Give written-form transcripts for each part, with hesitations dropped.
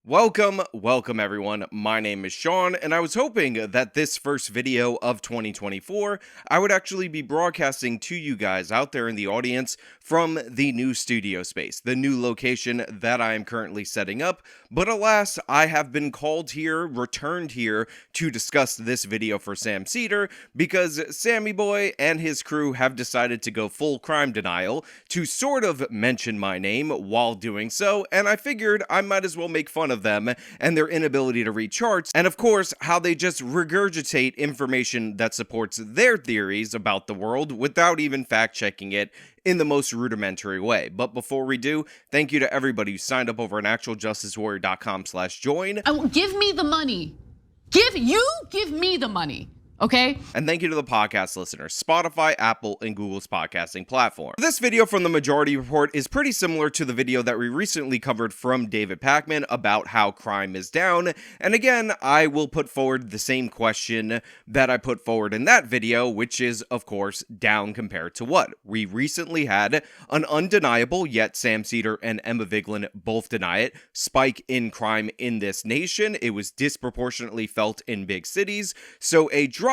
Welcome everyone, my name is Sean, and I was hoping that this first video of 2024, I would actually be broadcasting to you guys out there in the audience from the new studio space, the new location that I am currently setting up, but alas, I have been returned here to discuss this video for Sam Seder, because Sammy Boy and his crew have decided to go full crime denial to sort of mention my name while doing so, and I figured I might as well make fun of them and their inability to read charts, and of course how they just regurgitate information that supports their theories about the world without even fact checking it in the most rudimentary way. But before we do, thank you to everybody who signed up over at actualjusticewarrior.com/join. Give me the money. Give me the money. Okay? And thank you to the podcast listeners, Spotify, Apple, and Google's podcasting platform. This video from the Majority Report is pretty similar to the video that we recently covered from David Pakman about how crime is down. And again, I will put forward the same question that I put forward in that video, which is, of course, down compared to what? We recently had an undeniable, yet Sam Seder and Emma Vigeland both deny it, spike in crime in this nation. It was disproportionately felt in big cities. So a drop-off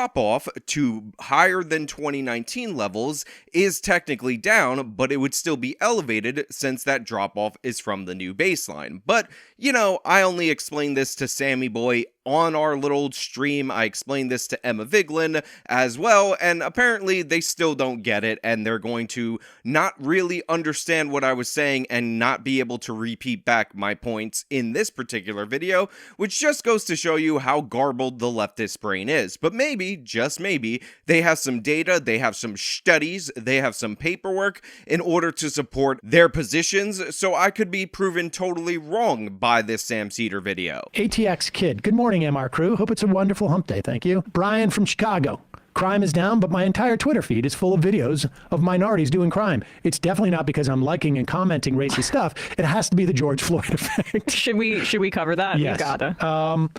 to higher than 2019 levels is technically down, but it would still be elevated since that drop-off is from the new baseline. But, you know, I only explained this to Sammy Boy on our little stream. I explained this to Emma Vigeland as well, and apparently they still don't get it, and they're going to not really understand what I was saying and not be able to repeat back my points in this particular video, which just goes to show you how garbled the leftist brain is. But maybe, just maybe, they have some data, they have some studies, they have some paperwork in order to support their positions, so I could be proven totally wrong by this Sam Seder video. ATX Kid, good morning, MR crew. Hope it's a wonderful hump day, thank you. Brian from Chicago. Crime is down, but my entire Twitter feed is full of videos of minorities doing crime. It's definitely not because I'm liking and commenting racist stuff. It has to be the George Floyd effect. Should we cover that? Yes. You gotta.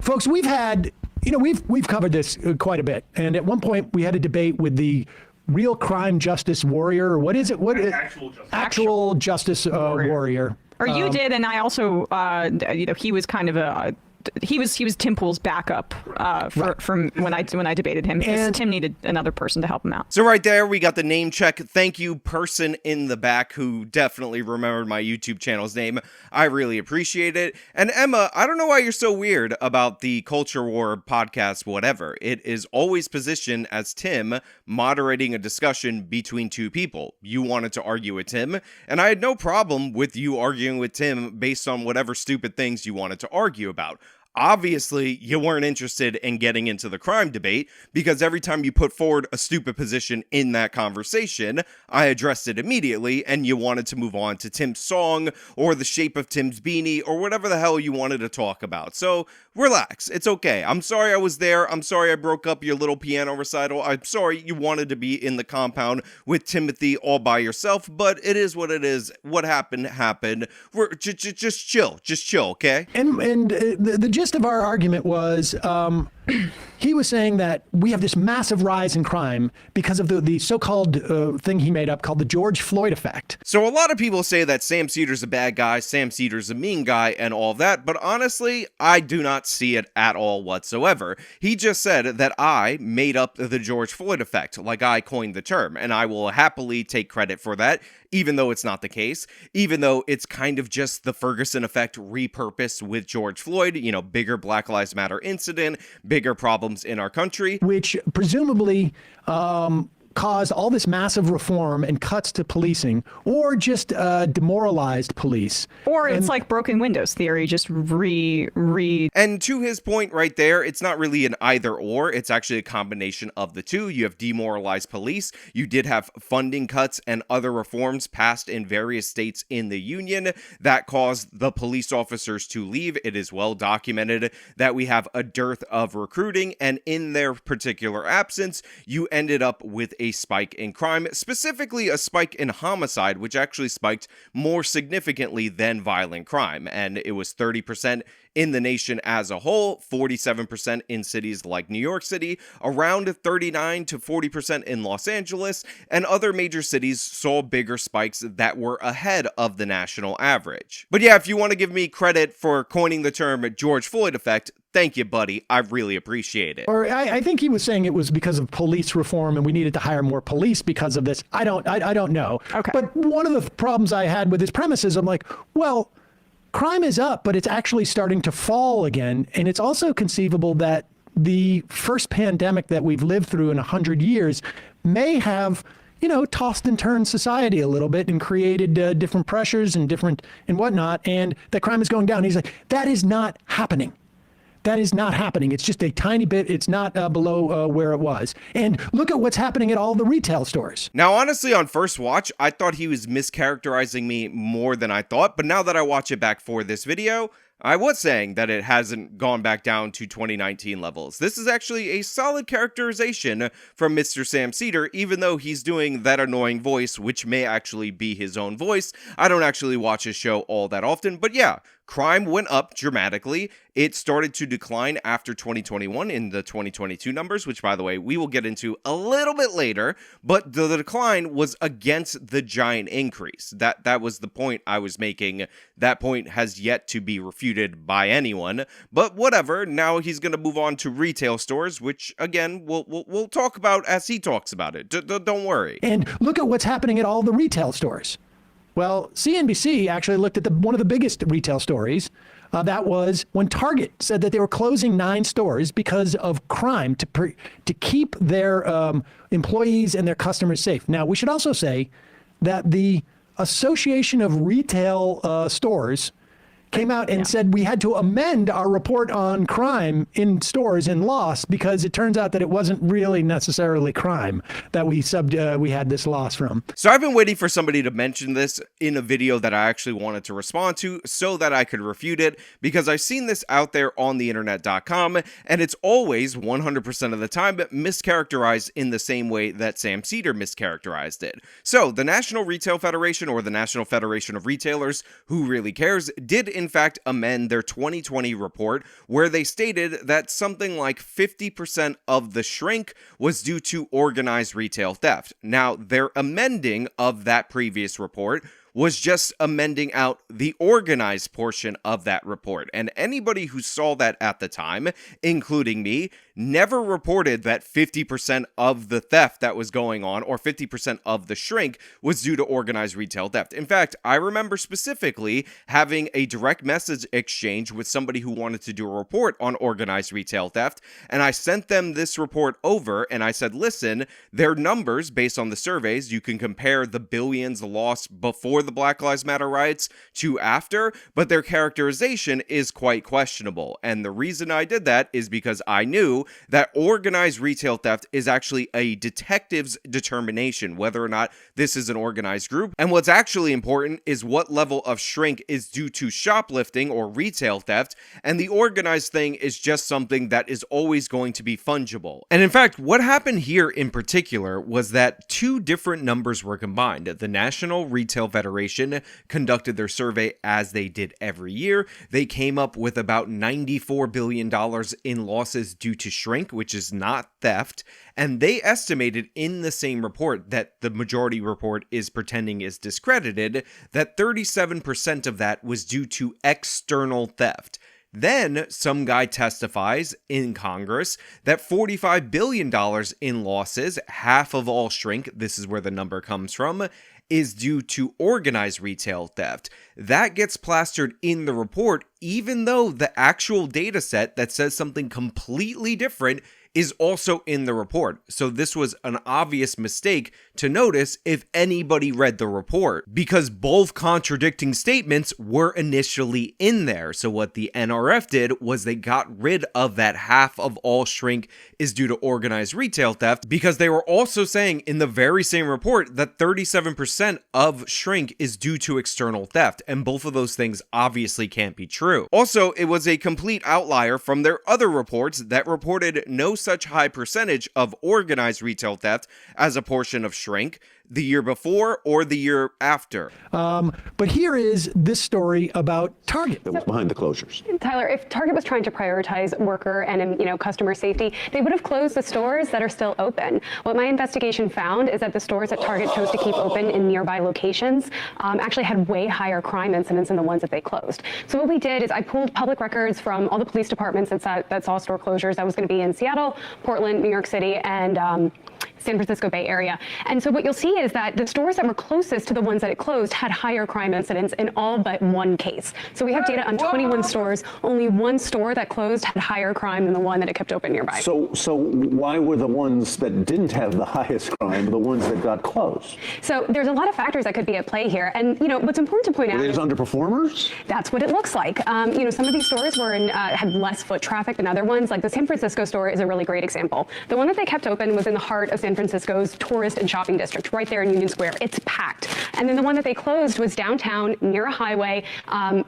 Folks, we've had, we've covered this quite a bit. And at one point we had a debate with the real crime justice warrior. What is it? Actual justice warrior. Or you did, and I also, he was kind of he was Tim Pool's backup from when I debated him. And Tim needed another person to help him out. So right there, we got the name check. Thank you, person in the back who definitely remembered my YouTube channel's name. I really appreciate it. And Emma, I don't know why you're so weird about the Culture War podcast, whatever. It is always positioned as Tim moderating a discussion between two people. You wanted to argue with Tim, and I had no problem with you arguing with Tim based on whatever stupid things you wanted to argue about. Obviously, you weren't interested in getting into the crime debate because every time you put forward a stupid position in that conversation, I addressed it immediately and you wanted to move on to Tim's song or the shape of Tim's beanie or whatever the hell you wanted to talk about. So relax. It's okay. I'm sorry I was there. I'm sorry I broke up your little piano recital. I'm sorry you wanted to be in the compound with Timothy all by yourself, but it is what it is. What happened, happened. We're just chill, okay? And the gist of our argument was he was saying that we have this massive rise in crime because of the so-called thing he made up called the George Floyd effect. So a lot of people say that Sam Seder's a bad guy, Sam Seder's a mean guy, and all that, but honestly, I do not see it at all whatsoever. He just said that I made up the George Floyd effect, like I coined the term, and I will happily take credit for that, even though it's not the case, even though it's kind of just the Ferguson effect repurposed with George Floyd, you know, bigger Black Lives Matter incident, bigger problems in our country. Which presumably caused all this massive reform and cuts to policing, or just demoralized police. Or it's like broken windows theory, just read. And to his point right there, it's not really an either or, it's actually a combination of the two. You have demoralized police, you did have funding cuts and other reforms passed in various states in the union that caused the police officers to leave. It is well documented that we have a dearth of recruiting, and in their particular absence, you ended up with a spike in crime, specifically a spike in homicide, which actually spiked more significantly than violent crime. And it was 30% in the nation as a whole, 47% in cities like New York City, around 39 to 40% in Los Angeles, and other major cities saw bigger spikes that were ahead of the national average. But yeah, if you want to give me credit for coining the term George Floyd effect, thank you, buddy. I really appreciate it. Or I think he was saying it was because of police reform and we needed to hire more police because of this. I don't know. Okay. But one of the problems I had with his premise is I'm like, well, crime is up, but it's actually starting to fall again. And it's also conceivable that the first pandemic that we've lived through in 100 years may have, tossed and turned society a little bit and created different pressures and whatnot. And that crime is going down. He's like, that is not happening. That is not happening. It's just a tiny bit. It's not below where it was. And look at what's happening at all the retail stores. Now, honestly, on first watch, I thought he was mischaracterizing me more than I thought. But now that I watch it back for this video, I was saying that it hasn't gone back down to 2019 levels. This is actually a solid characterization from Mr. Sam Seder, even though he's doing that annoying voice, which may actually be his own voice. I don't actually watch his show all that often, but yeah. Crime went up dramatically. It started to decline after 2021 in the 2022 numbers, which, by the way, we will get into a little bit later. But the decline was against the giant increase. That was the point I was making. That point has yet to be refuted by anyone. But whatever. Now he's going to move on to retail stores, which, again, we'll talk about as he talks about it. Don't worry. And look at what's happening at all the retail stores. Well, CNBC actually looked at one of the biggest retail stories. That was when Target said that they were closing 9 stores because of crime to keep their employees and their customers safe. Now, we should also say that the Association of Retail Stores came out and said we had to amend our report on crime in stores and loss because it turns out that it wasn't really necessarily crime that we had this loss from. So I've been waiting for somebody to mention this in a video that I actually wanted to respond to so that I could refute it, because I've seen this out there on the internet.com and it's always 100% of the time mischaracterized in the same way that Sam Seder mischaracterized it. So the National Retail Federation, or the National Federation of Retailers, who really cares, did in fact amend their 2020 report where they stated that something like 50% of the shrink was due to organized retail theft. Now, their amending of that previous report was just amending out the organized portion of that report. And anybody who saw that at the time, including me, never reported that 50% of the theft that was going on, or 50% of the shrink, was due to organized retail theft. In fact, I remember specifically having a direct message exchange with somebody who wanted to do a report on organized retail theft, and I sent them this report over, and I said, listen, their numbers, based on the surveys, you can compare the billions lost before the Black Lives Matter riots to after, but their characterization is quite questionable. And the reason I did that is because I knew that organized retail theft is actually a detective's determination whether or not this is an organized group. And what's actually important is what level of shrink is due to shoplifting or retail theft, and the organized thing is just something that is always going to be fungible. And in fact, what happened here in particular was that 2 different numbers were combined. The National Retail Federation conducted their survey as they did every year. They came up with about $94 billion in losses due to shrink, which is not theft. And they estimated in the same report that the majority report is pretending is discredited, that 37% of that was due to external theft. Then some guy testifies in Congress that $45 billion in losses, half of all shrink, this is where the number comes from, is due to organized retail theft. That gets plastered in the report, even though the actual data set that says something completely different is also in the report. So this was an obvious mistake to notice if anybody read the report, because both contradicting statements were initially in there. So what the NRF did was they got rid of that half of all shrink is due to organized retail theft, because they were also saying in the very same report that 37% of shrink is due to external theft, and both of those things obviously can't be true. Also, it was a complete outlier from their other reports that reported no such high percentage of organized retail theft as a portion of shrink the year before or the year after. But here is this story about Target. That was behind the closures. Tyler, if Target was trying to prioritize worker and customer safety, they would have closed the stores that are still open. What my investigation found is that the stores that Target chose to keep open in nearby locations actually had way higher crime incidents than the ones that they closed. So what we did is I pulled public records from all the police departments that saw store closures. That was going to be in Seattle, Portland, New York City, and San Francisco Bay Area. And so what you'll see is that the stores that were closest to the ones that it closed had higher crime incidents in all but one case. So we have data on 21 stores. Only one store that closed had higher crime than the one that it kept open nearby. So why were the ones that didn't have the highest crime the ones that got closed? So there's a lot of factors that could be at play here. And what's important to point out Were they is just underperformers? that's what it looks like. Some of these stores had less foot traffic than other ones. Like the San Francisco store is a really great example. The one that they kept open was in the heart of San Francisco's tourist and shopping district, right there in Union Square. It's packed. And then the one that they closed was downtown near a highway.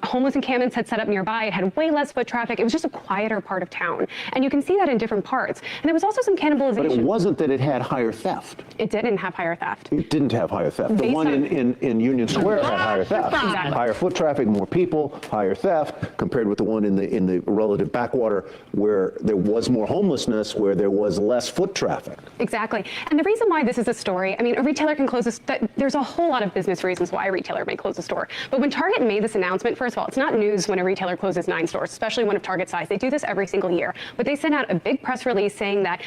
Homeless encampments had set up nearby. It had way less foot traffic. It was just a quieter part of town. And you can see that in different parts. And there was also some cannibalization. But it wasn't that it had higher theft. It didn't have higher theft. It didn't have higher theft. The Based one on- in Union Square had higher theft. Exactly. Higher foot traffic, more people, higher theft, compared with the one in the relative backwater where there was more homelessness, where there was less foot traffic. Exactly. And the reason why this is a story, a retailer can close there's a whole lot of business reasons why a retailer may close a store. But when Target made this announcement, first of all, it's not news when a retailer closes 9 stores, especially one of Target's size. They do this every single year. But they sent out a big press release saying that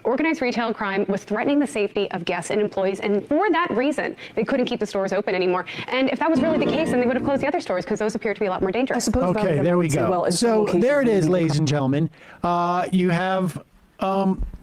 organized retail crime was threatening the safety of guests and employees, and for that reason, they couldn't keep the stores open anymore. And if that was really the case, then they would have closed the other stores because those appear to be a lot more dangerous. Okay, there we go. So there it is, ladies and gentlemen. You have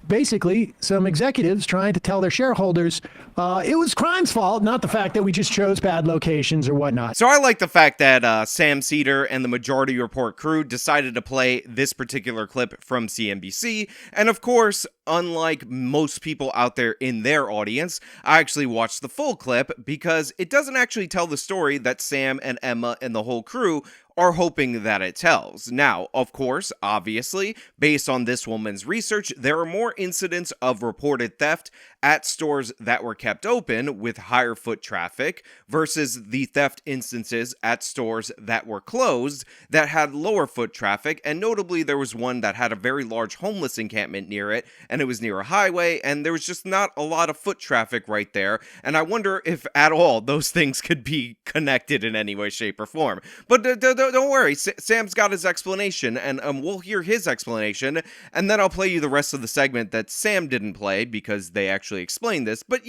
basically some executives trying to tell their shareholders it was crime's fault, not the fact that we just chose bad locations or whatnot. So I like the fact that Sam Seder and the Majority Report crew decided to play this particular clip from CNBC. And of course, unlike most people out there in their audience, I actually watched the full clip because it doesn't actually tell the story that Sam and Emma and the whole crew are hoping that it tells. Now, of course, obviously, based on this woman's research, there are more incidents of reported theft at stores that were kept open with higher foot traffic versus the theft instances at stores that were closed that had lower foot traffic. And notably, there was one that had a very large homeless encampment near it, and it was near a highway, and there was just not a lot of foot traffic right there. And I wonder if at all those things could be connected in any way, shape, or form. But don't worry, Sam's got his explanation, and we'll hear his explanation, and then I'll play you the rest of the segment that Sam didn't play because they actually explained this. But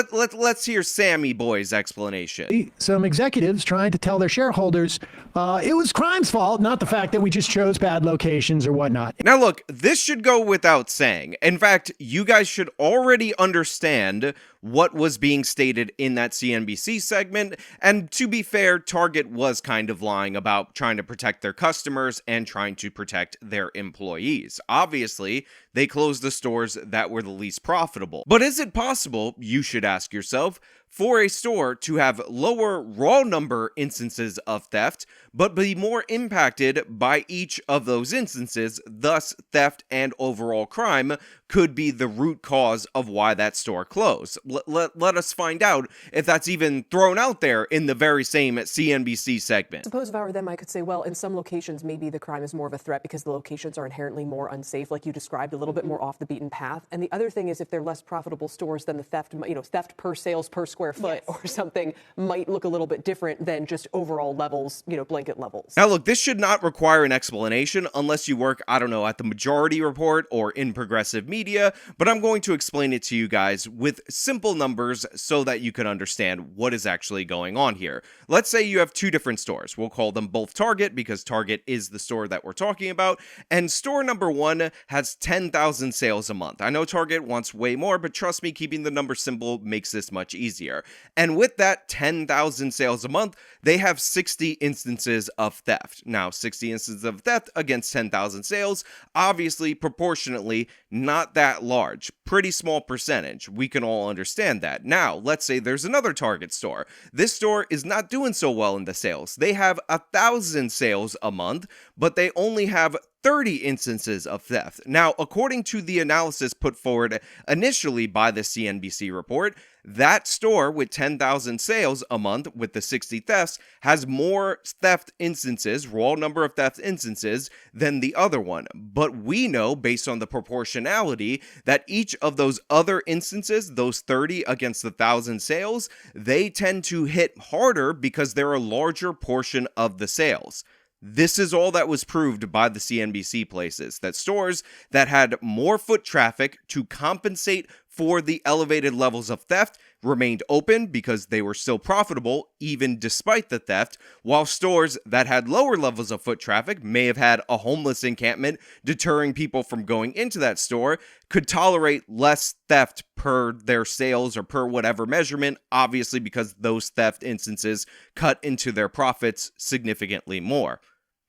let's hear Sammy Boy's explanation. Some executives trying to tell their shareholders it was crime's fault, not the fact that we just chose bad locations or whatnot. Now look, this should go without saying. In fact, you guys should already understand what was being stated in that CNBC segment, and to be fair, Target was kind of lying about trying to protect their customers and trying to protect their employees. Obviously, they closed the stores that were the least profitable. But is it possible, you should ask yourself, for a store to have lower raw number instances of theft, but be more impacted by each of those instances, thus theft and overall crime could be the root cause of why that store closed. Let us find out if that's even thrown out there in the very same CNBC segment. Suppose if I were them, I could say, well, in some locations, maybe the crime is more of a threat because the locations are inherently more unsafe, like you described, a little bit more off the beaten path. And the other thing is, if they're less profitable stores, then the theft, theft per sales per square foot or something might look a little bit different than just overall levels, blanket levels. Now, look, this should not require an explanation unless you work, I don't know, at the Majority Report or in progressive media, but I'm going to explain it to you guys with simple numbers so that you can understand what is actually going on here. Let's say you have 2 different stores. We'll call them both Target because Target is the store that we're talking about, and store number 1 has 10,000 sales a month. I know Target wants way more, but trust me, keeping the number simple makes this much easier. here. And with that 10,000 sales a month, they have 60 instances of theft. Now, 60 instances of theft against 10,000 sales, obviously, proportionately, not that large. Pretty small percentage. We can all understand that. Now, let's say there's another Target store. This store is not doing so well in the sales. They have 1,000 sales a month, but they only have 30 instances of theft. Now, according to the analysis put forward initially by the CNBC report, that store with 10,000 sales a month with the 60 thefts has more theft instances, raw number of theft instances, than the other one. But we know, based on the proportionality, that each of those other instances, those 30 against the 1,000 sales, they tend to hit harder because they're a larger portion of the sales. This is all that was proved by the CNBC places, that stores that had more foot traffic to compensate for the elevated levels of theft remained open because they were still profitable even despite the theft, while stores that had lower levels of foot traffic, may have had a homeless encampment deterring people from going into that store, could tolerate less theft per their sales or per whatever measurement, obviously because those theft instances cut into their profits significantly more.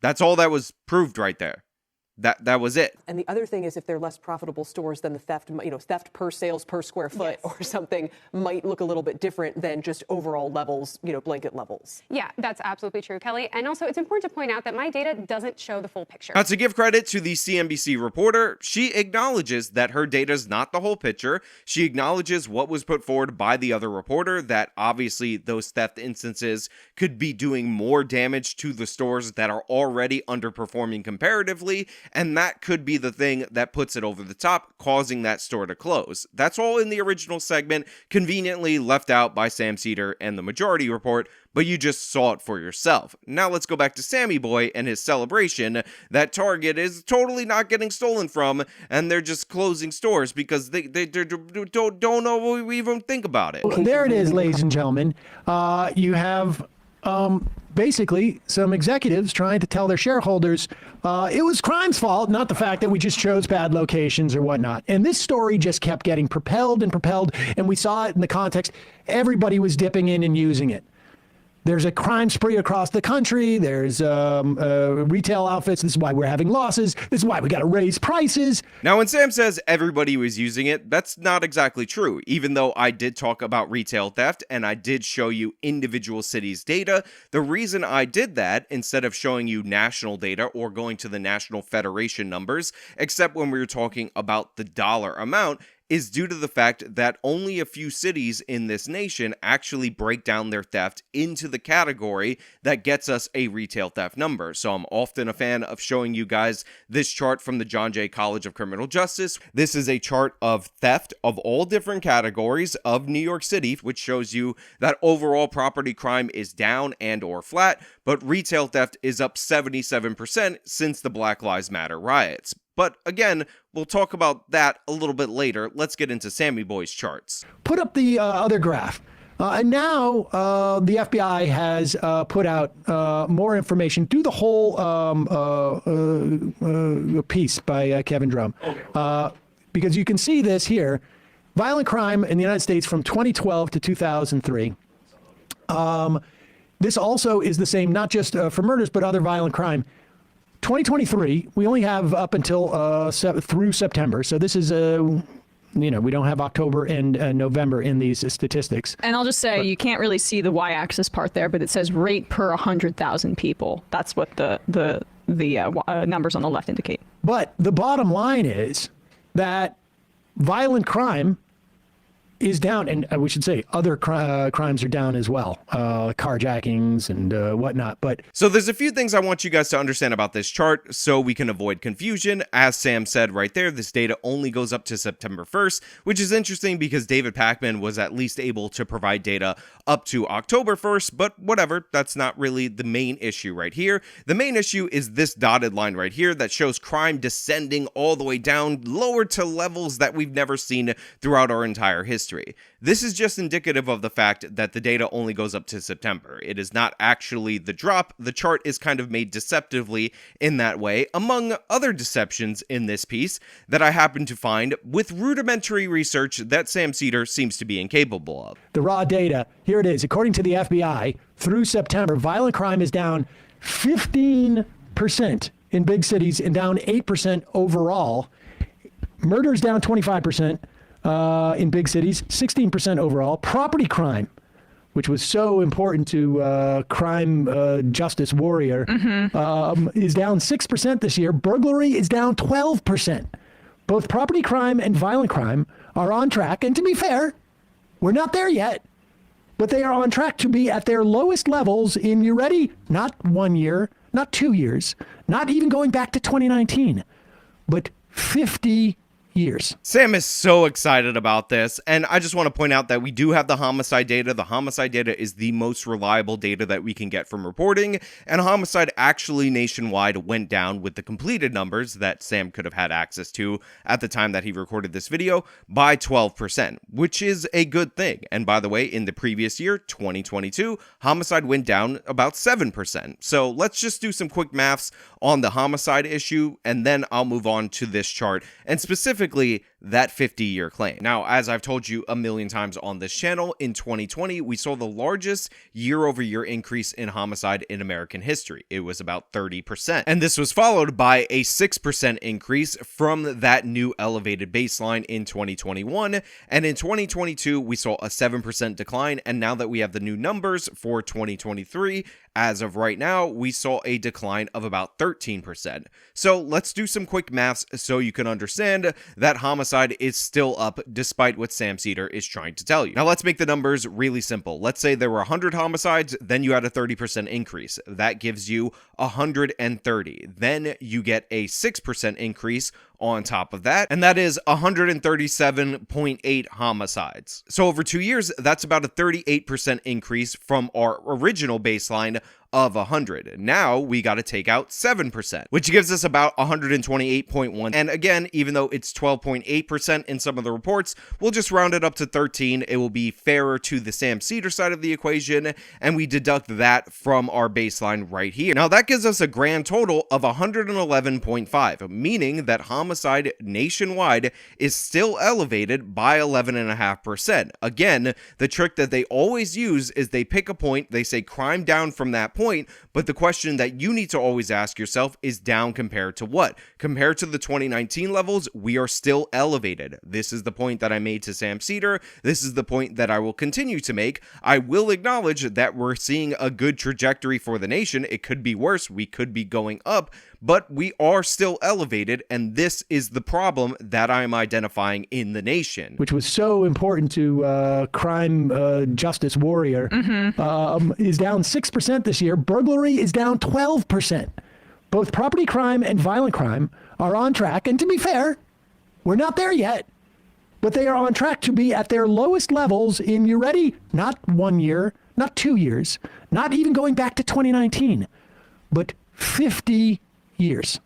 That's all that was proved right there. That was it. And the other thing is, if they're less profitable stores, then the theft, theft per sales per square foot or something might look a little bit different than just overall levels, blanket levels. Yeah, that's absolutely true, Kelly. And also, it's important to point out that my data doesn't show the full picture. Now, to give credit to the CNBC reporter, she acknowledges that her data is not the whole picture. She acknowledges what was put forward by the other reporter, that obviously those theft instances could be doing more damage to the stores that are already underperforming comparatively, and that could be the thing that puts it over the top, causing that store to close. That's all in the original segment, conveniently left out by Sam Seder and the Majority Report, but you just saw it for yourself. Now let's go back to Sammy Boy and his celebration that Target is totally not getting stolen from, and they're just closing stores because they don't even think about it. There it is, ladies and gentlemen. You have basically some executives trying to tell their shareholders it was crime's fault, not the fact that we just chose bad locations or whatnot. And this story just kept getting propelled and propelled, and we saw it in the context. Everybody was dipping in and using it. There's a crime spree across the country. There's retail outfits. This is why we're having losses. This is why we got to raise prices. Now, when Sam says everybody was using it, that's not exactly true. Even though I did talk about retail theft and I did show you individual cities' data, the reason I did that instead of showing you national data or going to the National Federation numbers, except when we were talking about the dollar amount, is due to the fact that only a few cities in this nation actually break down their theft into the category that gets us a retail theft number. So I'm often a fan of showing you guys this chart from the John Jay College of Criminal Justice. This is a chart of theft of all different categories of New York City, which shows you that overall property crime is down and or flat, but retail theft is up 77% since the Black Lives Matter riots. But again, we'll talk about that a little bit later. Let's get into Sammy Boy's charts. Put up the other graph. And now the FBI has put out more information. Do the whole piece by Kevin Drum. Because you can see this here. Violent crime in the United States from 2012 to 2003. This also is the same, not just for murders, but other violent crime. 2023, we only have up until through September. So this is, we don't have October and November in these statistics. And I'll just say, you can't really see the y-axis part there, but it says rate per 100,000 people. That's what the numbers on the left indicate. But the bottom line is that violent crime is down, and we should say other crimes are down as well, carjackings and whatnot. But so there's a few things I want you guys to understand about this chart so we can avoid confusion. As Sam said right there, this data only goes up to September 1st, which is interesting because David Pakman was at least able to provide data up to October 1st, but whatever, that's not really the main issue right here. The main issue is this dotted line right here that shows crime descending all the way down, lower to levels that we've never seen throughout our entire history. history. This is just indicative of the fact that the data only goes up to September. It is not actually the drop. The chart is kind of made deceptively in that way, among other deceptions in this piece that I happen to find with rudimentary research that Sam Seder seems to be incapable of. The raw data, here it is. According to the FBI, through September, violent crime is down 15% in big cities and down 8% overall. Murder is down 25% in big cities, 16% overall. Property crime, which was so important to crime justice warrior, is down 6% this year. Burglary is down 12%. Both property crime and violent crime are on track. And to be fair, we're not there yet, but they are on track to be at their lowest levels in, you ready? Not 1 year, not 2 years, not even going back to 2019, but 50 years. Sam is so excited about this, and I just want to point out that we do have the homicide data. The homicide data is the most reliable data that we can get from reporting, and homicide actually nationwide went down with the completed numbers that Sam could have had access to at the time that he recorded this video by 12%, which is a good thing. And by the way, in the previous year, 2022, homicide went down about 7%. So let's just do some quick maths on the homicide issue, and then I'll move on to this chart, and specifically that 50-year claim. Now, as I've told you a million times on this channel, in 2020, we saw the largest year-over-year increase in homicide in American history. It was about 30%. And this was followed by a 6% increase from that new elevated baseline in 2021. And in 2022, we saw a 7% decline. And now that we have the new numbers for 2023, as of right now, we saw a decline of about 13%. So let's do some quick maths so you can understand that homicide is still up despite what Sam Seder is trying to tell you. Now let's make the numbers really simple. Let's say there were 100 homicides, then you had a 30% increase. That gives you 130. Then you get a 6% increase on top of that, and that is 137.8 homicides. So over 2 years, that's about a 38% increase from our original baseline of 100. Now we got to take out 7%, which gives us about 128.1. And again, even though it's 12.8% in some of the reports, we'll just round it up to 13. It will be fairer to the Sam Seder side of the equation, and we deduct that from our baseline right here. Now that gives us a grand total of 111.5, meaning that homicide nationwide is still elevated by 11.5%. Again, the trick that they always use is they pick a point, they say crime down from that point, but the question that you need to always ask yourself is down compared to what? Compared to the 2019 levels, we are still elevated. This is the point that I made to Sam Seder. This is the point that I will continue to make. I will acknowledge that we're seeing a good trajectory for the nation. It could be worse. We could be going up, but we are still elevated, and this is the problem that I'm identifying in the nation. Which was so important to crime justice warrior, is down 6% this year. Burglary is down 12%. Both property crime and violent crime are on track. And to be fair, we're not there yet, but they are on track to be at their lowest levels in, you ready? Not 1 year, not 2 years, not even going back to 2019, but 50 years.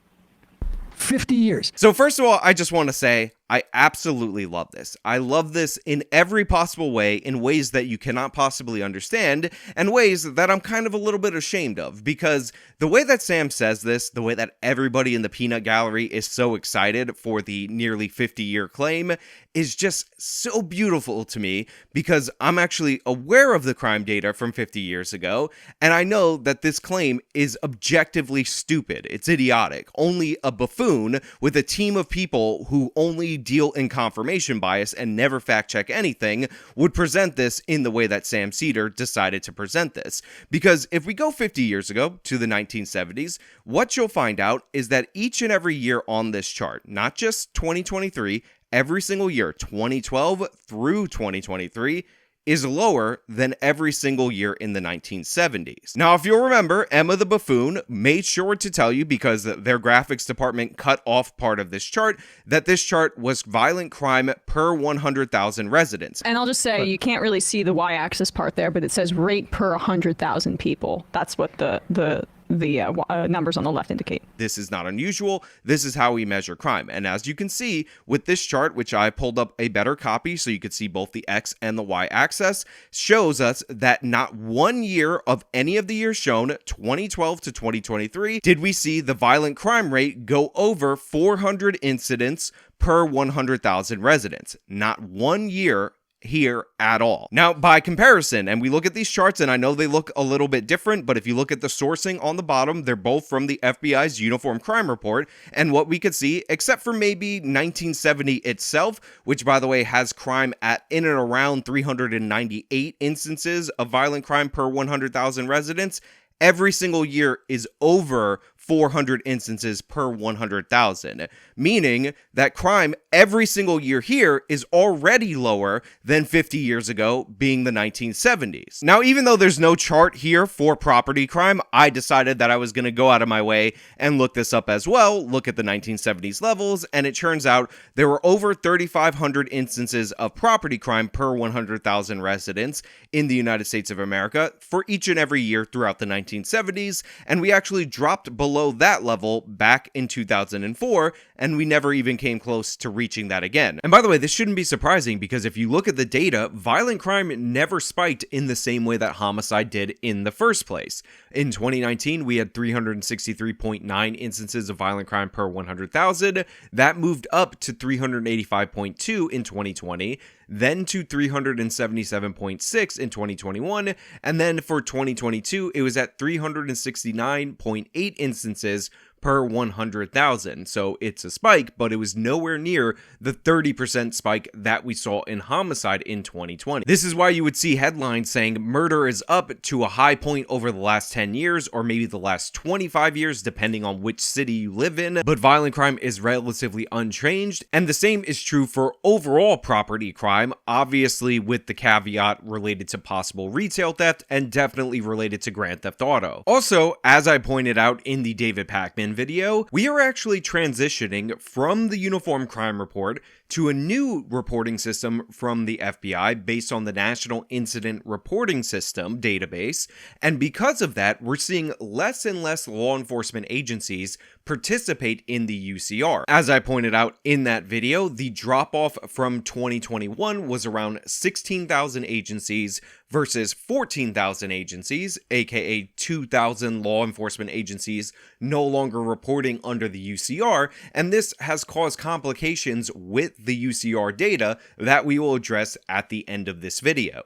50 years. So first of all, I just want to say I absolutely love this. I love this in every possible way, in ways that you cannot possibly understand, and ways that I'm kind of a little bit ashamed of, because the way that Sam says this, the way that everybody in the peanut gallery is so excited for the nearly 50-year claim, is just so beautiful to me, because I'm actually aware of the crime data from 50 years ago, and I know that this claim is objectively stupid. It's idiotic. Only a buffoon with a team of people who only deal in confirmation bias and never fact check anything would present this in the way that Sam Seder decided to present this. Because if we go 50 years ago to the 1970s, what you'll find out is that each and every year on this chart, not just 2023, every single year, 2012 through 2023, is lower than every single year in the 1970s. Now, if you'll remember, Emma the Buffoon made sure to tell you, because their graphics department cut off part of this chart, that this chart was violent crime per 100,000 residents. And I'll just say, you can't really see the y-axis part there, but it says rate per 100,000 people. That's what the numbers on the left indicate. This is not unusual. This is how we measure crime. And as you can see with this chart, which I pulled up a better copy so you could see both the X and the Y axis, shows us that not one year of any of the years shown, 2012 to 2023, did we see the violent crime rate go over 400 incidents per 100,000 residents. Not one year here at all. Now, by comparison, and we look at these charts, and I know they look a little bit different, but if you look at the sourcing on the bottom, they're both from the FBI's Uniform Crime Report, and what we could see, except for maybe 1970 itself, which by the way has crime at in and around 398 instances of violent crime per 100,000 residents, every single year is over 400 instances per 100,000, meaning that crime every single year here is already lower than 50 years ago, being the 1970s. Now, even though there's no chart here for property crime, I decided that I was going to go out of my way and look this up as well, look at the 1970s levels, and it turns out there were over 3,500 instances of property crime per 100,000 residents in the United States of America for each and every year throughout the 1970s, and we actually dropped below that level back in 2004, and we never even came close to reaching that again. And by the way, this shouldn't be surprising because if you look at the data, violent crime never spiked in the same way that homicide did in the first place. In 2019, we had 363.9 instances of violent crime per 100,000. That moved up to 385.2 in 2020, then to 377.6 in 2021, and then for 2022, it was at 369.8 instances per 100,000. So it's a spike, but it was nowhere near the 30% spike that we saw in homicide in 2020. This is why you would see headlines saying murder is up to a high point over the last 10 years or maybe the last 25 years, depending on which city you live in, but violent crime is relatively unchanged. And the same is true for overall property crime, obviously with the caveat related to possible retail theft and definitely related to Grand Theft Auto. Also, as I pointed out in the David Pakman video, we are actually transitioning from the Uniform Crime Report to a new reporting system from the FBI based on the National Incident Reporting System database, and because of that, we're seeing less and less law enforcement agencies participate in the UCR. As I pointed out in that video, the drop-off from 2021 was around 16,000 agencies versus 14,000 agencies, aka 2,000 law enforcement agencies no longer reporting under the UCR, and this has caused complications with the UCR data that we will address at the end of this video.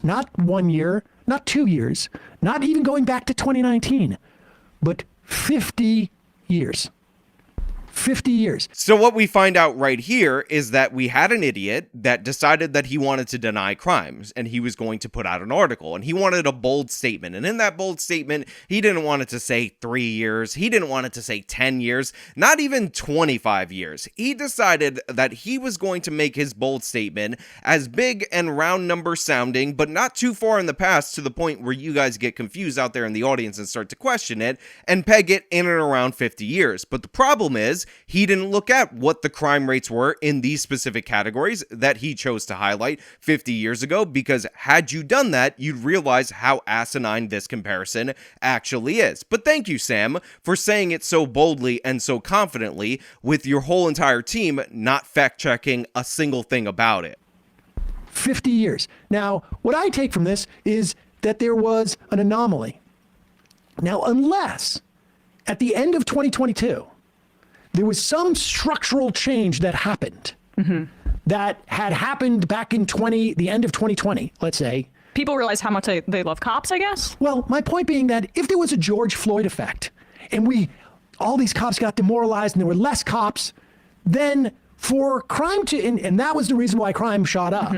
Not 1 year, not 2 years, not even going back to 2019, but 50 years. 50 years. So what we find out right here is that we had an idiot that decided that he wanted to deny crimes and he was going to put out an article and he wanted a bold statement. And in that bold statement, he didn't want it to say 3 years. He didn't want it to say 10 years, not even 25 years. He decided that he was going to make his bold statement as big and round number sounding, but not too far in the past to the point where you guys get confused out there in the audience and start to question it and peg it in and around 50 years. But the problem is, he didn't look at what the crime rates were in these specific categories that he chose to highlight 50 years ago, because had you done that, you'd realize how asinine this comparison actually is. But thank you, Sam, for saying it so boldly and so confidently with your whole entire team not fact-checking a single thing about it. 50 years. Now, what I take from this is that there was an anomaly. Now, unless at the end of 2022, there was some structural change that happened that had happened back in the end of 2020, let's say. People realize how much they love cops, I guess? Well, my point being that if there was a George Floyd effect and all these cops got demoralized and there were less cops, then for crime to, and that was the reason why crime shot up,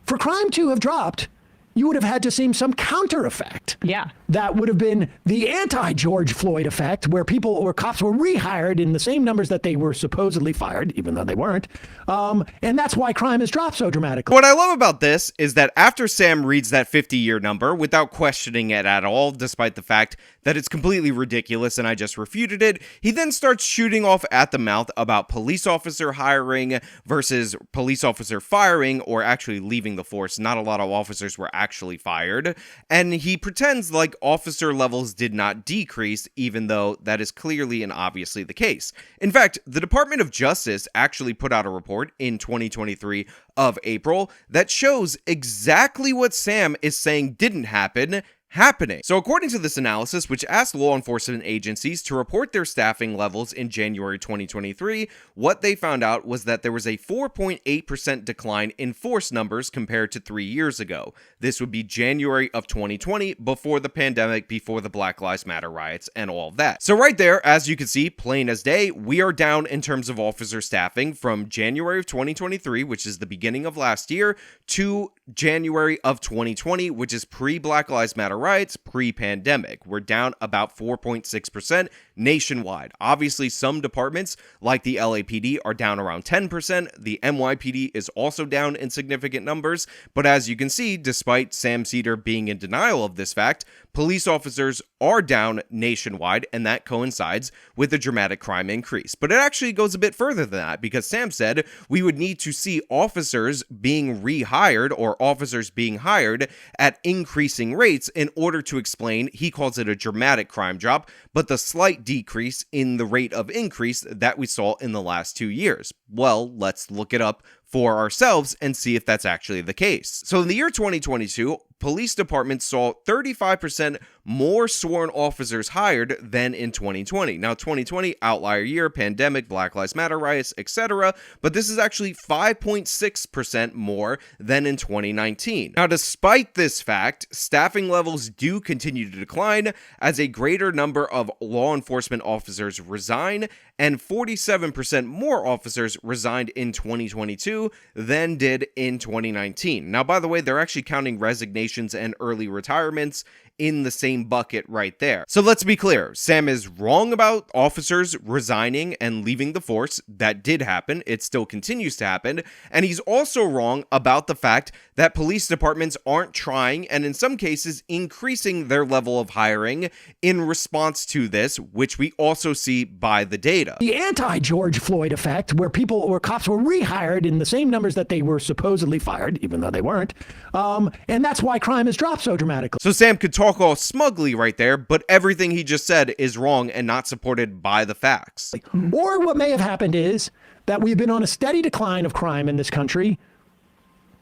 for crime to have dropped, you would have had to see some counter effect. Yeah. That would have been the anti-George Floyd effect, where cops were rehired in the same numbers that they were supposedly fired, even though they weren't. And that's why crime has dropped so dramatically. What I love about this is that after Sam reads that 50-year number without questioning it at all, despite the fact that it's completely ridiculous and I just refuted it, he then starts shooting off at the mouth about police officer hiring versus police officer firing, or actually leaving the force. Not a lot of officers were actually fired, and he pretends like officer levels did not decrease, even though that is clearly and obviously the case. In fact, the Department of Justice actually put out a report in 2023 of April that shows exactly what Sam is saying didn't happen happening. So according to this analysis, which asked law enforcement agencies to report their staffing levels in January 2023, what they found out was that there was a 4.8% decline in force numbers compared to 3 years ago. This would be January of 2020, before the pandemic, before the Black Lives Matter riots, and all of that. So right there, as you can see, plain as day, we are down in terms of officer staffing from January of 2023, which is the beginning of last year, to January of 2020, which is pre-Black Lives Matter riots, pre-pandemic. We're down about 4.6% nationwide. Obviously, some departments like the LAPD are down around 10%. The NYPD is also down in significant numbers. But as you can see, despite Sam Seder being in denial of this fact, police officers are down nationwide, and that coincides with a dramatic crime increase. But it actually goes a bit further than that, because Sam said we would need to see officers being rehired or officers being hired at increasing rates in order to explain, he calls it a dramatic crime drop, but the slight decrease in the rate of increase that we saw in the last 2 years. Well, let's look it up for ourselves and see if that's actually the case. So in the year 2022, police departments saw 35% more sworn officers hired than in 2020. Now, 2020, outlier year, pandemic, Black Lives Matter riots, etc., but this is actually 5.6% more than in 2019. Now, despite this fact, staffing levels do continue to decline as a greater number of law enforcement officers resign, and 47% more officers resigned in 2022 than did in 2019. Now, by the way, they're actually counting resignations and early retirements in the same bucket right there. So let's be clear, Sam is wrong about officers resigning and leaving the force. That did happen. It still continues to happen. And he's also wrong about the fact that police departments aren't trying, and in some cases increasing, their level of hiring in response to this, which we also see by the data. The anti-George Floyd effect, where cops were rehired in the same numbers that they were supposedly fired, even though they weren't. And that's why crime has dropped so dramatically. So Sam could talk all smugly right there, but everything he just said is wrong and not supported by the facts. Or what may have happened is that we've been on a steady decline of crime in this country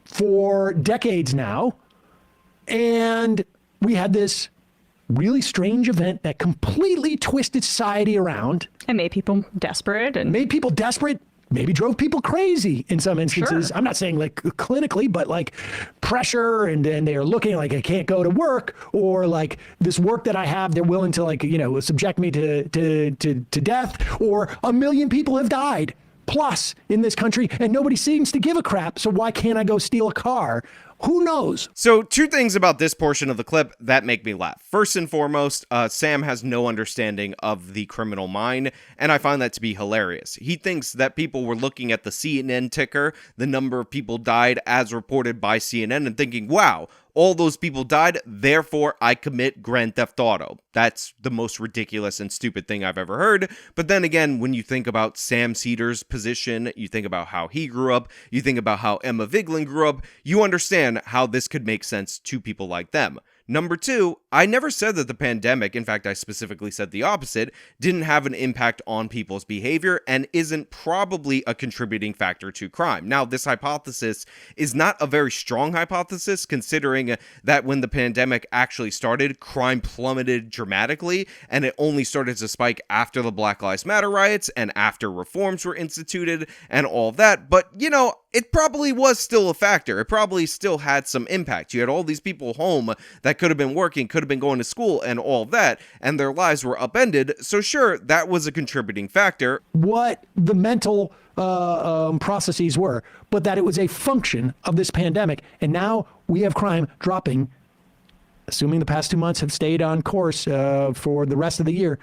for decades now, and we had this really strange event that completely twisted society around. And made people desperate. Maybe drove people crazy in some instances. Sure. I'm not saying like clinically, but like pressure, and then they're looking like I can't go to work, or like this work that I have, they're willing to like, subject me to death, or 1 million people have died plus in this country and nobody seems to give a crap. So why can't I go steal a car? Who knows? So 2 things about this portion of the clip that make me laugh. First and foremost, Sam has no understanding of the criminal mind, and I find that to be hilarious. He thinks that people were looking at the CNN ticker, the number of people died as reported by CNN, and thinking, wow, all those people died, therefore I commit Grand Theft Auto. That's the most ridiculous and stupid thing I've ever heard. But then again, when you think about Sam Seder's position, you think about how he grew up, you think about how Emma Vigeland grew up, you understand how this could make sense to people like them. Number 2, I never said that the pandemic, in fact, I specifically said the opposite, didn't have an impact on people's behavior and isn't probably a contributing factor to crime. Now, this hypothesis is not a very strong hypothesis, considering that when the pandemic actually started, crime plummeted dramatically, and it only started to spike after the Black Lives Matter riots and after reforms were instituted and all that. But, it probably was still a factor. It probably still had some impact. You had all these people home that could have been working, could have been going to school and all of that, and their lives were upended. So sure, that was a contributing factor. What the mental processes were, but that it was a function of this pandemic. And now we have crime dropping, assuming the past 2 months have stayed on course for the rest of the year,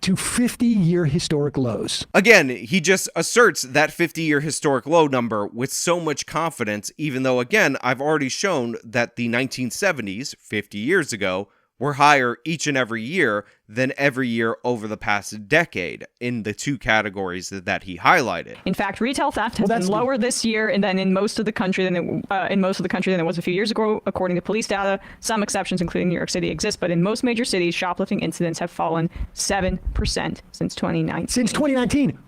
to 50-year historic lows. Again, he just asserts that 50-year historic low number with so much confidence, even though, again, I've already shown that the 1970s, 50 years ago, were higher each and every year than every year over the past decade in the two categories that he highlighted. In fact, retail theft has been lower this year and then in most of the country than it was a few years ago, according to police data. Some exceptions, including New York City, exist, but in most major cities, shoplifting incidents have fallen 7% since 2019. Since 2019,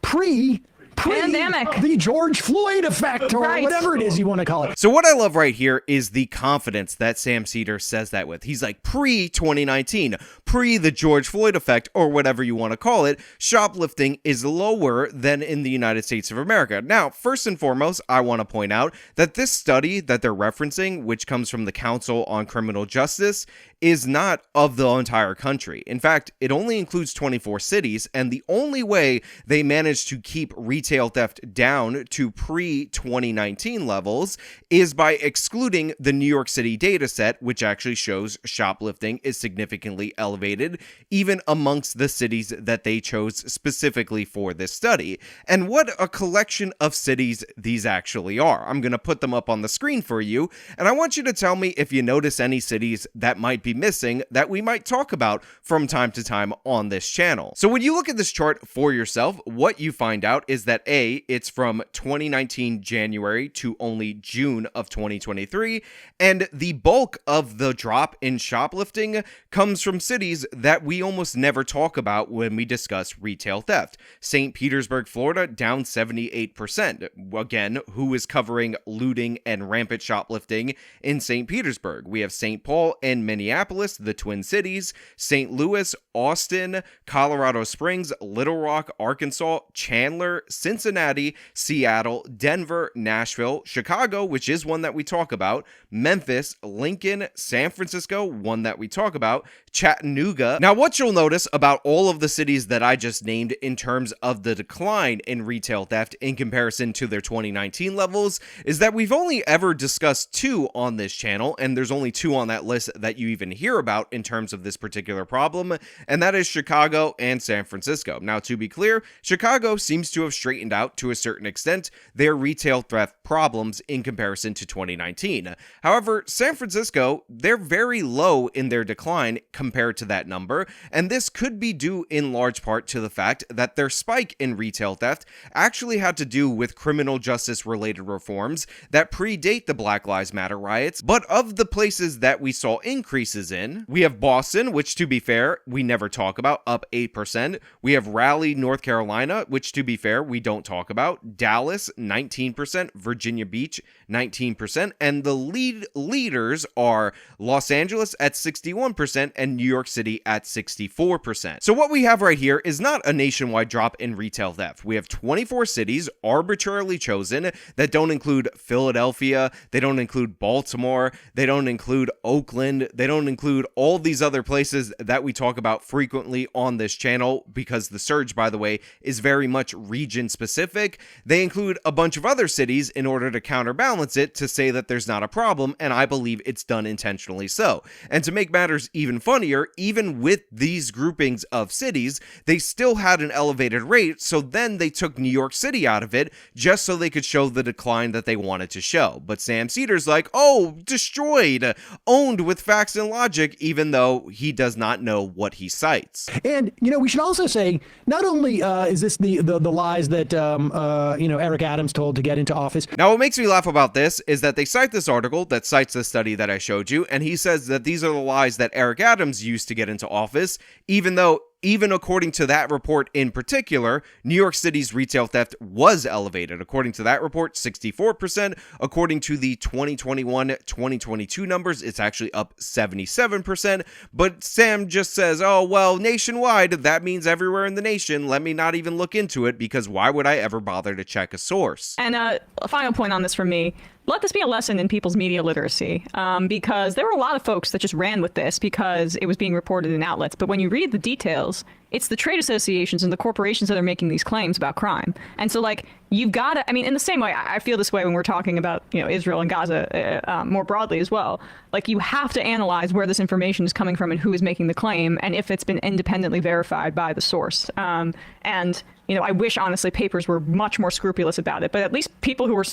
Pandemic. The George Floyd effect, or whatever it is you want to call it. So what I love right here is the confidence that Sam Seder says that with. He's like, pre-2019, pre the George Floyd effect, or whatever you want to call it, shoplifting is lower than in the United States of America. Now, first and foremost, I want to point out that this study that they're referencing, which comes from the Council on Criminal Justice, is not of the entire country. In fact, it only includes 24 cities, and the only way they managed to keep retail theft down to pre-2019 levels is by excluding the New York City data set, which actually shows shoplifting is significantly elevated, even amongst the cities that they chose specifically for this study. And what a collection of cities these actually are. I'm going to put them up on the screen for you, and I want you to tell me if you notice any cities that might be missing that we might talk about from time to time on this channel. So when you look at this chart for yourself, what you find out is that A, it's from 2019 January to only June of 2023, and the bulk of the drop in shoplifting comes from cities that we almost never talk about when we discuss retail theft. St. Petersburg, Florida, down 78%. Again, who is covering looting and rampant shoplifting in St. Petersburg? We have St. Paul and Minneapolis, the Twin Cities, St. Louis, Austin, Colorado Springs, Little Rock, Arkansas, Chandler, Cincinnati, Seattle, Denver, Nashville, Chicago, which is one that we talk about, Memphis, Lincoln, San Francisco, one that we talk about, Chattanooga. Now, what you'll notice about all of the cities that I just named in terms of the decline in retail theft in comparison to their 2019 levels is that we've only ever discussed two on this channel, and there's only two on that list that you even hear about in terms of this particular problem, and that is Chicago and San Francisco. Now, to be clear, Chicago seems to have straightened out to a certain extent their retail theft problems in comparison to 2019. However, San Francisco, they're very low in their decline compared to that number, and this could be due in large part to the fact that their spike in retail theft actually had to do with criminal justice related reforms that predate the Black Lives Matter riots. But of the places that we saw increases in, we have Boston, which to be fair, we never talk about, up 8%. We have Raleigh, North Carolina, which to be fair, we don't talk about. Dallas, 19%. Virginia Beach, 19%. And the leaders are Los Angeles at 61% and New York City at 64%. So what we have right here is not a nationwide drop in retail theft. We have 24 cities arbitrarily chosen that don't include Philadelphia, they don't include Baltimore, they don't include Oakland, they don't include all these other places that we talk about frequently on this channel because the surge, by the way, is very much region specific. They include a bunch of other cities in order to counterbalance it to say that there's not a problem, and I believe it's done intentionally so. And to make matters even funnier, even with these groupings of cities, they still had an elevated rate, so then they took New York City out of it just so they could show the decline that they wanted to show. But Sam Seder's like, oh, destroyed, owned with facts and logic, even though he does not know what he cites. And, we should also say, not only is this the lies that, Eric Adams told to get into office. Now, what makes me laugh about this is that they cite this article that cites the study that I showed you, and he says that these are the lies that Eric Adams used to get into office, even though even according to that report in particular, New York City's retail theft was elevated. According to that report, 64%. According to the 2021-2022 numbers, it's actually up 77%. But Sam just says, oh, well, nationwide, that means everywhere in the nation. Let me not even look into it because why would I ever bother to check a source? And a final point on this from me. Let this be a lesson in people's media literacy, because there were a lot of folks that just ran with this because it was being reported in outlets. But when you read the details, it's the trade associations and the corporations that are making these claims about crime. And so, you've got to, in the same way, I feel this way when we're talking about, Israel and Gaza more broadly as well. You have to analyze where this information is coming from and who is making the claim and if it's been independently verified by the source. I wish, honestly, papers were much more scrupulous about it. But at least people who were,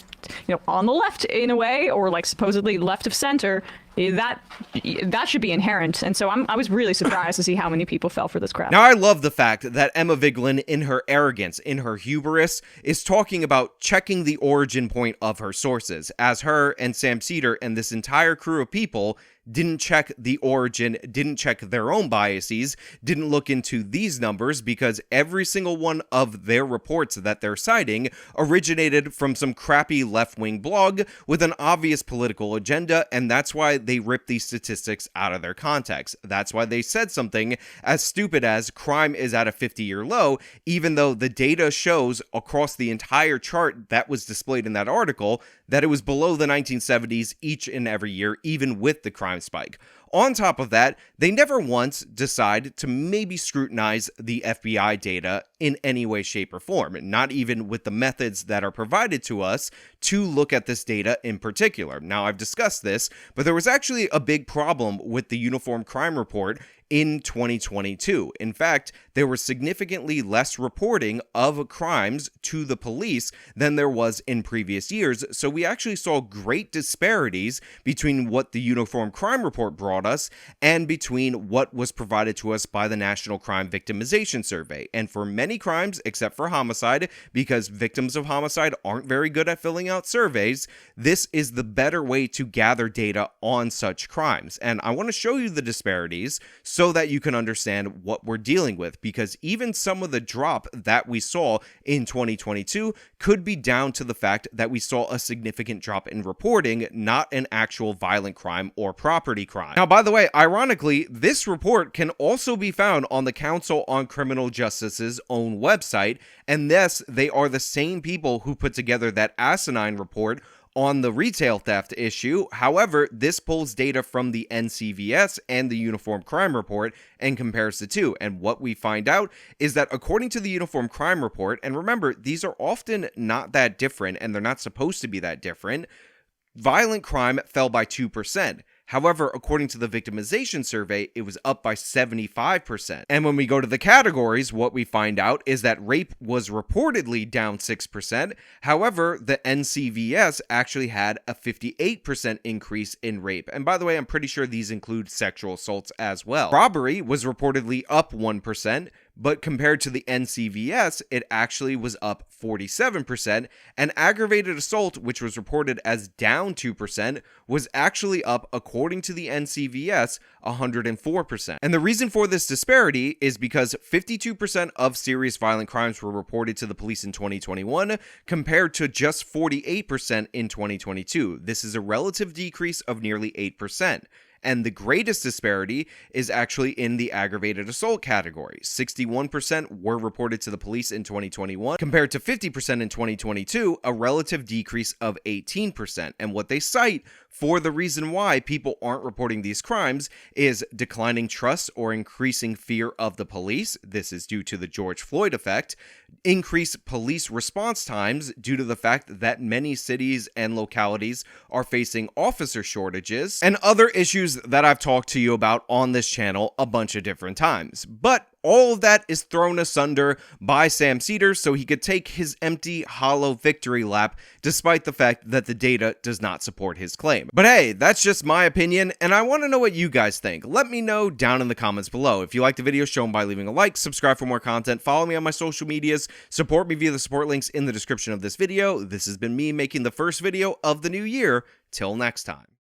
on the left in a way, or supposedly left of center, that should be inherent. And so I was really surprised to see how many people fell for this crap. Now, I love the fact that Emma Vigeland, in her arrogance, in her hubris, is talking about checking the origin point of her sources, as her and Sam Seder and this entire crew of people didn't check the origin, didn't check their own biases, didn't look into these numbers, because every single one of their reports that they're citing originated from some crappy left-wing blog with an obvious political agenda, and that's why they ripped these statistics out of their context. That's why they said something as stupid as crime is at a 50-year low, even though the data shows across the entire chart that was displayed in that article that it was below the 1970s each and every year, even with the crime spike. On top of that, they never once decide to maybe scrutinize the FBI data in any way, shape, or form, not even with the methods that are provided to us to look at this data in particular. Now, I've discussed this, but there was actually a big problem with the Uniform Crime Report in 2022. In fact, there was significantly less reporting of crimes to the police than there was in previous years, so we actually saw great disparities between what the Uniform Crime Report brought us and between what was provided to us by the National Crime Victimization Survey. And for many crimes, except for homicide, because victims of homicide aren't very good at filling out surveys, this is the better way to gather data on such crimes. And I want to show you the disparities so that you can understand what we're dealing with, because even some of the drop that we saw in 2022 could be down to the fact that we saw a significant drop in reporting, not an actual violent crime or property crime. Now, by the way, ironically, this report can also be found on the Council on Criminal Justice's own website, and thus they are the same people who put together that asinine report on the retail theft issue. However, this pulls data from the NCVS and the Uniform Crime Report and compares the two. And what we find out is that according to the Uniform Crime Report, and remember, these are often not that different and they're not supposed to be that different, violent crime fell by 2%. However, according to the victimization survey, it was up by 75%. And when we go to the categories, what we find out is that rape was reportedly down 6%. However, the NCVS actually had a 58% increase in rape. And by the way, I'm pretty sure these include sexual assaults as well. Robbery was reportedly up 1%. But compared to the NCVS, it actually was up 47%, and aggravated assault, which was reported as down 2%, was actually up, according to the NCVS, 104%. And the reason for this disparity is because 52% of serious violent crimes were reported to the police in 2021, compared to just 48% in 2022. This is a relative decrease of nearly 8%. And the greatest disparity is actually in the aggravated assault category. 61% were reported to the police in 2021, compared to 50% in 2022, a relative decrease of 18%. And what they cite for the reason why people aren't reporting these crimes is declining trust or increasing fear of the police. This is due to the George Floyd effect. Increased police response times due to the fact that many cities and localities are facing officer shortages, and other issues that I've talked to you about on this channel a bunch of different times. But all of that is thrown asunder by Sam Seder so he could take his empty, hollow victory lap, despite the fact that the data does not support his claim. But hey, that's just my opinion, and I want to know what you guys think. Let me know down in the comments below. If you liked the video, show them by leaving a like, subscribe for more content, follow me on my social medias, support me via the support links in the description of this video. This has been me making the first video of the new year. Till next time.